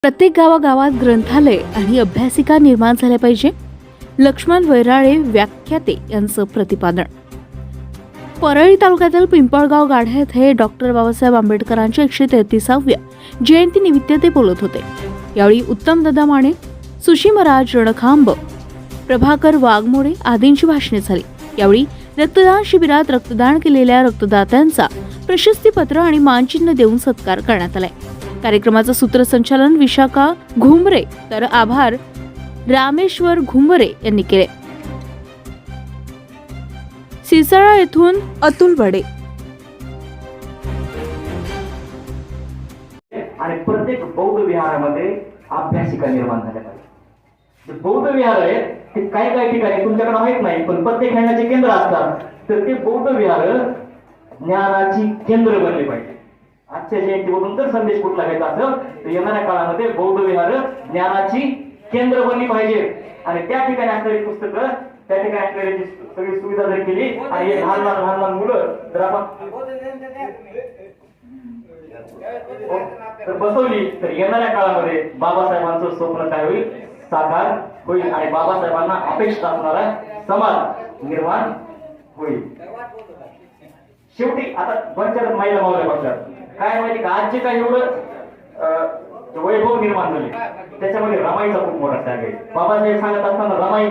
प्रत्येक गावागावात ग्रंथालय आणि अभ्यासिका निर्माण झाल्या पाहिजे. लक्ष्मण वैराळे व्याख्याते यांचं प्रतिपादन. परळी तालुक्यातील पिंपळगाव गाढा येथे डॉक्टर बाबासाहेब आंबेडकरांच्या 133व्या जयंतीनिमित्त ते बोलत होते. यावेळी उत्तम दादा माने, सुशीमराज रणखांब, प्रभाकर वाघमोडे आदींची भाषणे झाली. यावेळी रक्तदान शिबिरात रक्तदान केलेल्या रक्तदात्यांचा प्रशस्तीपत्र आणि मानचिन्ह देऊन सत्कार करण्यात आलाय. कार्यक्रमाचं सूत्रसंचालन विशाखा घुमरे तर आभार रामेश्वर घुमरे यांनी केले. सिसळा येथून अतुल बडे. आणि प्रत्येक बौद्ध विहारामध्ये अभ्यासिका निर्माण झाल्या पाहिजे. जे बौद्ध विहार आहे ते काही ठिकाणी तुमच्याकडे माहित नाही, पण प्रत्येक ज्ञानाचे केंद्र असतात. तर ते बौद्ध विहार ज्ञानाची केंद्र बनले पाहिजे. आजच्या जयंतीवरून जर संदेश कुठला घ्यायचा असेल तर येणाऱ्या काळामध्ये बौद्ध विहार ज्ञानाची केंद्र बनली पाहिजे. आणि त्या ठिकाणी असलेली पुस्तकं, त्या ठिकाणी असलेली सगळी सुविधा जर केली आणि लहान लहान मुलं जर आपण तर बसवली तर येणाऱ्या काळामध्ये बाबासाहेबांचं स्वप्न काय होईल, साकार होईल. आणि बाबासाहेबांना अपेक्षित असणारा समाज निर्माण होईल. शेवटी आता बऱ्याच महिला मावल्या बसल्यात. काय माहिती का, आज जे काही एवढं वैभव निर्माण झाले त्याच्यामध्ये रमाईचा खूप मोठा त्याग आहे. बाबासाहेब सांगत असताना रमाई